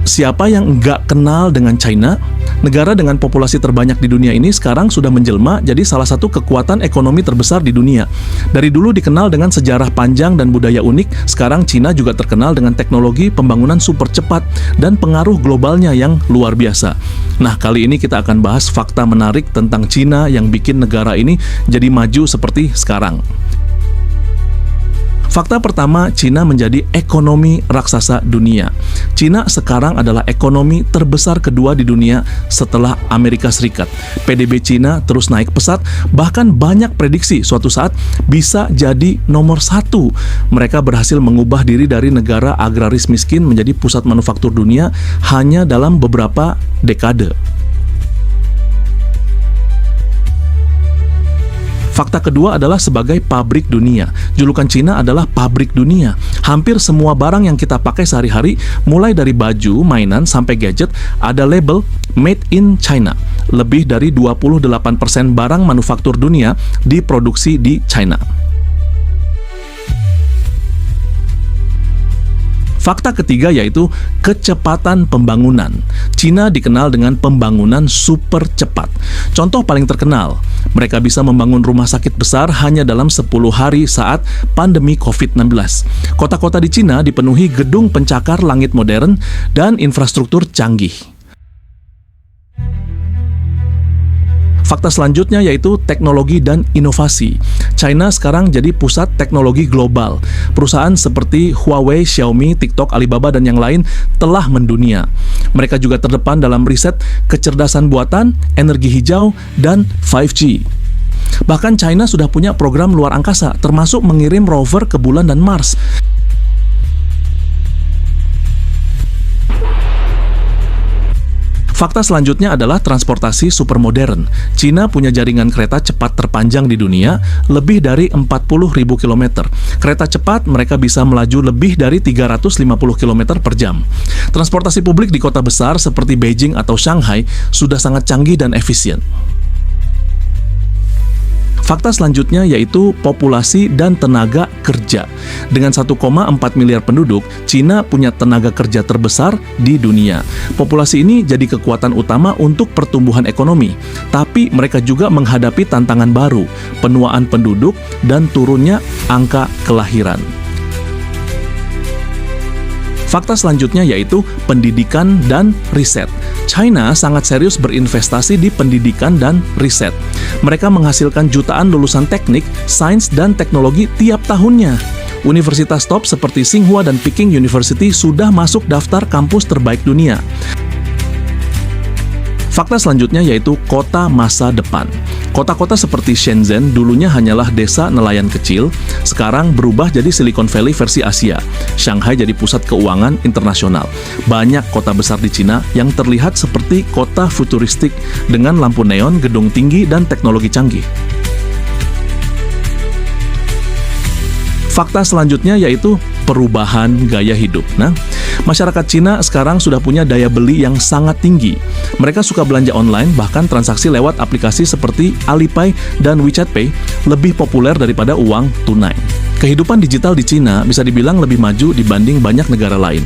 Siapa yang nggak kenal dengan China? Negara dengan populasi terbanyak di dunia ini sekarang sudah menjelma jadi salah satu kekuatan ekonomi terbesar di dunia. Dari dulu dikenal dengan sejarah panjang dan budaya unik, sekarang China juga terkenal dengan teknologi pembangunan super cepat dan pengaruh globalnya yang luar biasa. Nah, kali ini kita akan bahas fakta menarik tentang China yang bikin negara ini jadi maju seperti sekarang. Fakta pertama, China menjadi ekonomi raksasa dunia. China sekarang adalah ekonomi terbesar kedua di dunia setelah Amerika Serikat. PDB China terus naik pesat, bahkan banyak prediksi suatu saat bisa jadi nomor 1. Mereka berhasil mengubah diri dari negara agraris miskin menjadi pusat manufaktur dunia hanya dalam beberapa dekade. Fakta kedua adalah sebagai pabrik dunia. Julukan China adalah pabrik dunia. Hampir semua barang yang kita pakai sehari-hari, mulai dari baju, mainan, sampai gadget, ada label Made in China. Lebih dari 28% barang manufaktur dunia diproduksi di China. Fakta ketiga yaitu kecepatan pembangunan. China dikenal dengan pembangunan super cepat. Contoh paling terkenal, mereka bisa membangun rumah sakit besar hanya dalam 10 hari saat pandemi COVID-19. Kota-kota di China dipenuhi gedung pencakar langit modern dan infrastruktur canggih. Fakta selanjutnya yaitu teknologi dan inovasi. China sekarang jadi pusat teknologi global. Perusahaan seperti Huawei, Xiaomi, TikTok, Alibaba, dan yang lain telah mendunia. Mereka juga terdepan dalam riset kecerdasan buatan, energi hijau, dan 5G. Bahkan China sudah punya program luar angkasa, termasuk mengirim rover ke bulan dan Mars. Fakta selanjutnya adalah transportasi supermodern. China punya jaringan kereta cepat terpanjang di dunia, lebih dari 40.000 km. Kereta cepat mereka bisa melaju lebih dari 350 km per jam. Transportasi publik di kota besar seperti Beijing atau Shanghai sudah sangat canggih dan efisien. Fakta selanjutnya yaitu populasi dan tenaga kerja. Dengan 1,4 miliar penduduk, China punya tenaga kerja terbesar di dunia. Populasi ini jadi kekuatan utama untuk pertumbuhan ekonomi, tapi mereka juga menghadapi tantangan baru, penuaan penduduk dan turunnya angka kelahiran. Fakta selanjutnya yaitu pendidikan dan riset. China sangat serius berinvestasi di pendidikan dan riset. Mereka menghasilkan jutaan lulusan teknik, sains, dan teknologi tiap tahunnya. Universitas top seperti Tsinghua dan Peking University sudah masuk daftar kampus terbaik dunia. Fakta selanjutnya yaitu kota masa depan. Kota-kota seperti Shenzhen dulunya hanyalah desa nelayan kecil, sekarang berubah jadi Silicon Valley versi Asia. Shanghai jadi pusat keuangan internasional. Banyak kota besar di China yang terlihat seperti kota futuristik dengan lampu neon, gedung tinggi, dan teknologi canggih. Fakta selanjutnya yaitu perubahan gaya hidup. Nah, masyarakat Cina sekarang sudah punya daya beli yang sangat tinggi. Mereka suka belanja online, bahkan transaksi lewat aplikasi seperti Alipay dan WeChat Pay lebih populer daripada uang tunai. Kehidupan digital di Cina bisa dibilang lebih maju dibanding banyak negara lain.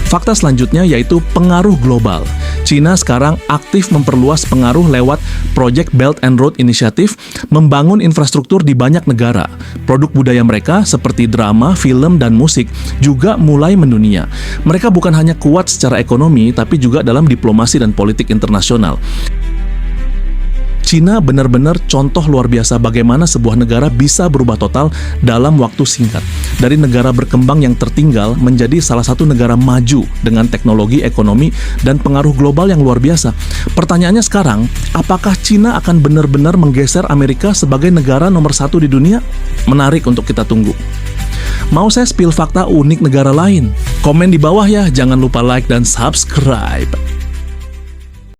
Fakta selanjutnya yaitu pengaruh global. China sekarang aktif memperluas pengaruh lewat Project Belt and Road Initiative, membangun infrastruktur di banyak negara. Produk budaya mereka seperti drama, film, dan musik juga mulai mendunia. Mereka bukan hanya kuat secara ekonomi, tapi juga dalam diplomasi dan politik internasional. China benar-benar contoh luar biasa bagaimana sebuah negara bisa berubah total dalam waktu singkat. Dari negara berkembang yang tertinggal menjadi salah satu negara maju dengan teknologi, ekonomi, dan pengaruh global yang luar biasa. Pertanyaannya sekarang, apakah China akan benar-benar menggeser Amerika sebagai negara nomor 1 di dunia? Menarik untuk kita tunggu. Mau saya spill fakta unik negara lain? Komen di bawah ya, jangan lupa like dan subscribe.